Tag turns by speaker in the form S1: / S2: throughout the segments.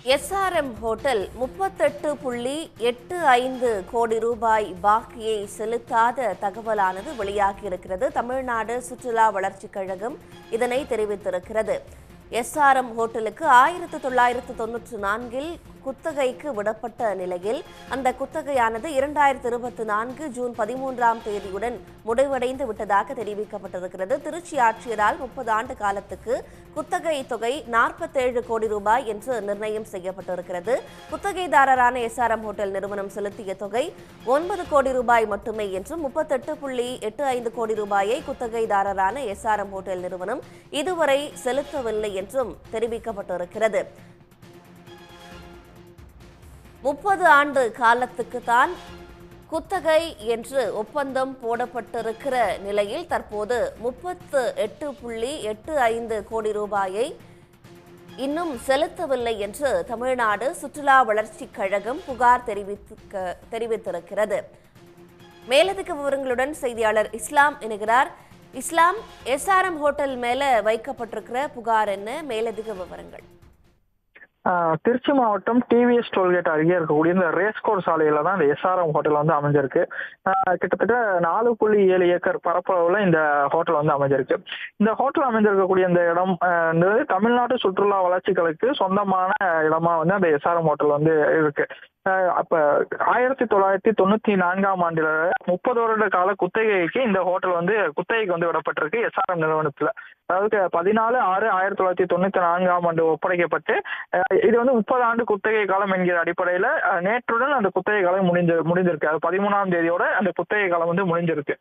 S1: SRM hotel 38.85 கோடி ரூபாய் பாக்கியை செலுத்தாத தகவலானது வெளியாகியிருக்கிறது. தமிழ்நாடு சுற்றுலா வளர்ச்சிக் கழகம் இதனை தெரிவித்திருக்கிறது. எஸ்ஆர்எம் ஹோட்டலுக்கு 1994 குத்தகைக்கு விடப்பட்ட நிலையில் அந்த குத்தகையானது 2024 ஜூன் 13ஆம் தேதியுடன் முடிவடைந்து விட்டதாக தெரிவிக்கப்பட்டிருக்கிறது. திருச்சி ஆட்சியரால் 30 ஆண்டு காலத்துக்கு குத்தகை தொகை 47 கோடி ரூபாய் என்று நிர்ணயம் செய்யப்பட்டிருக்கிறது. குத்தகைதாரரான எஸ்ஆர்எம் ஹோட்டல் நிறுவனம் செலுத்திய தொகை 9 கோடி ரூபாய் மட்டுமே என்றும் 38.85 கோடி ரூபாயை குத்தகைதாரரான எஸ்ஆர்எம் ஹோட்டல் நிறுவனம் இதுவரை செலுத்தவில்லை என்றும் தெரிவிக்கப்பட்டிருக்கிறது. 30 ஆண்டு காலத்துக்கு தான் குத்தகை என்று ஒப்பந்தம் போடப்பட்டிருக்கிற நிலையில் தற்போது 38.85 கோடி ரூபாயை இன்னும் செலுத்தவில்லை என்று தமிழ்நாடு சுற்றுலா வளர்ச்சிக் கழகம் புகார் தெரிவித்திருக்கிறது. மேலதிக விவரங்களுடன் செய்தியாளர் இஸ்லாம் இணைகிறார். இஸ்லாம், எஸ்ஆர்எம் ஹோட்டல் மேல வைக்கப்பட்டிருக்கிற புகார் என்ன? மேலதிக விவரங்கள்.
S2: திருச்சி மாவட்டம் டிவிஎஸ் டோல்கேட் அருகே இருக்கக்கூடிய இந்த ரேஸ்கோர் சாலையில தான் இந்த எஸ்ஆர்எம் ஹோட்டல் வந்து அமைஞ்சிருக்கு. கிட்டத்தட்ட 4.7 ஏக்கர் பரப்பளவுல இந்த ஹோட்டல் வந்து அமைஞ்சிருக்கு. இந்த ஹோட்டல் அமைஞ்சிருக்கக்கூடிய இந்த இடம் தமிழ்நாட்டு சுற்றுலா வளர்ச்சிகளுக்கு சொந்தமான இடமா வந்து அந்த எஸ்ஆர்எம் ஹோட்டல் வந்து இருக்கு. அப்ப 1994ஆம் ஆண்டுல 30 வருட கால குத்தகைக்கு இந்த ஹோட்டல் வந்து குத்தகைக்கு வந்து விடப்பட்டிருக்கு எஸ்ஆர்எம் நிறுவனத்துல. அதாவது 14/6/1994ஆம் ஆண்டு ஒப்படைக்கப்பட்டு இது வந்து 30 ஆண்டு குத்தகை காலம் என்கிற அடிப்படையில நேற்றுடன் அந்த குத்தகை காலம் முடிஞ்சிருக்கு. அது 13ஆம் தேதியோட அந்த குத்தகை காலம் வந்து முடிஞ்சிருக்கு.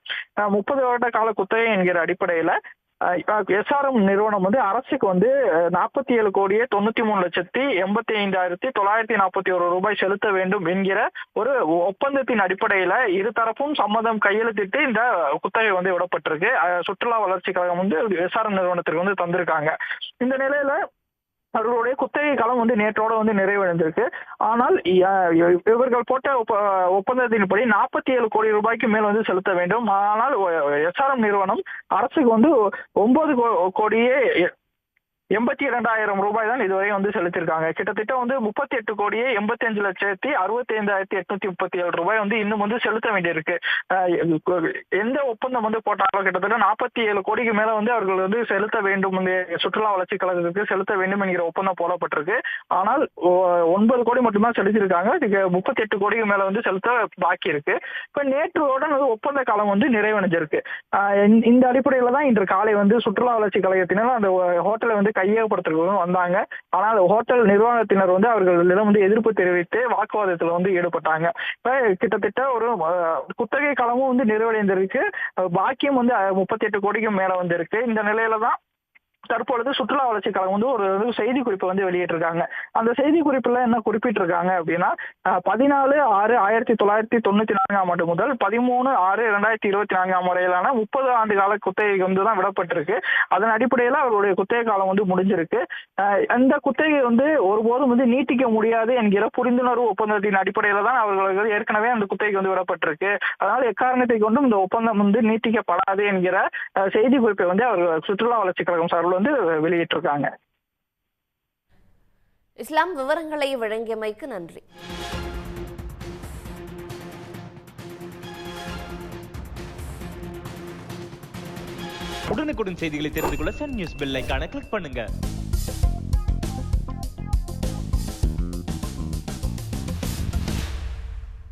S2: 30 வருட கால குத்தகை என்கிற அடிப்படையில எஸ்ஆர்எம் நிறுவனம் வந்து அரசுக்கு வந்து 47,93,85,941 ரூபாய் செலுத்த வேண்டும் என்கிற ஒரு ஒப்பந்தத்தின் அடிப்படையில இருதரப்பும் சம்மதம் கையெழுத்திட்டு இந்த குத்தகை வந்து விடப்பட்டிருக்கு. சுற்றுலா வளர்ச்சி கழகம் வந்து எஸ்ஆர்எம் நிறுவனத்திற்கு வந்து தந்திருக்காங்க. இந்த நிலையில அவர்களுடைய குத்தகை காலம் வந்து நேற்றோட வந்து நிறைவடைந்திருக்கு. ஆனால் இவர்கள் போட்ட ஒப்பந்தத்தின்படி 47 கோடி ரூபாய்க்கு மேல் வந்து செலுத்த வேண்டும். ஆனால் எஸ்ஆர்எம் நிறுவனம் அரசுக்கு வந்து 9,82,000 ரூபாய் தான் இதுவரை வந்து செலுத்திருக்காங்க. கிட்டத்தட்ட வந்து 38,85,65,837 ரூபாய் வந்து இன்னும் வந்து செலுத்த வேண்டியிருக்கு. எந்த ஒப்பந்தம் வந்து போட்டாலும் கிட்டத்தட்ட 47 கோடிக்கு மேல வந்து அவர்கள் வந்து செலுத்த வேண்டும், சுற்றுலா வளர்ச்சி கழகத்துக்கு செலுத்த வேண்டும் என்கிற ஒப்பந்தம் போடப்பட்டிருக்கு. ஆனால் 9 கோடி மட்டும்தான் செலுத்திருக்காங்க. இதுக்கு 38 கோடிக்கு மேல வந்து செலுத்த பாக்கி இருக்கு. இப்ப நேற்றுடன் ஒப்பந்த காலம் வந்து நிறைவடைஞ்சிருக்கு. இந்த அடிப்படையில தான் இன்று காலை வந்து சுற்றுலா வளர்ச்சி கழகத்தினர் அந்த ஹோட்டலை வந்து கையகப்படுத்துறதுக்கு வந்தாங்க. ஆனால் ஹோட்டல் நிர்வாகத்தினர் வந்து அவர்களிடம் வந்து எதிர்ப்பு தெரிவித்து வாக்குவாதத்தில் வந்து ஈடுபட்டாங்க. இப்ப கிட்டத்தட்ட ஒரு குத்தகை காலமும் வந்து நிறைவடைந்திருக்கு. பாக்கியம் வந்து 38 கோடிக்கு மேல வந்து இருக்கு. இந்த நிலையில தான் தற்பொழுது சுற்றுலா வளர்ச்சி கழகம் வந்து ஒரு செய்தி குறிப்பை வந்து வெளியிட்டிருக்காங்க. அந்த செய்தி குறிப்புல என்ன குறிப்பிட்டிருக்காங்க அப்படின்னா 14/6/1994ஆம் ஆண்டு முதல் 13/6/2024ஆம் வரையிலான 30 ஆண்டு கால குத்தகை வந்து தான் விடப்பட்டிருக்கு. அதன் அடிப்படையில அவர்களுடைய குத்தகை காலம் வந்து முடிஞ்சிருக்கு. அந்த குத்தகை வந்து ஒருபோதும் வந்து நீட்டிக்க முடியாது என்கிற புரிந்துணர்வு ஒப்பந்தத்தின் அடிப்படையில தான் அவர்களுக்கு ஏற்கனவே அந்த குத்தகைக்கு வந்து விடப்பட்டிருக்கு. அதனால எக்காரணத்தை கொண்டும் இந்த ஒப்பந்தம் வந்து நீட்டிக்கப்படாது என்கிற செய்தி குறிப்பை வந்து அவர்கள் சுற்றுலா வளர்ச்சி கழகம் சார்பில் வந்து வெளியிட்டிருக்காங்க.
S1: இஸ்லாம், விவரங்களை வழங்கியமைக்கு நன்றி.
S3: உடனுக்குடன் செய்திகளை தெரிந்து கொள்ள சன் நியூஸ் பெல் ஐகானை கிளிக் பண்ணுங்க.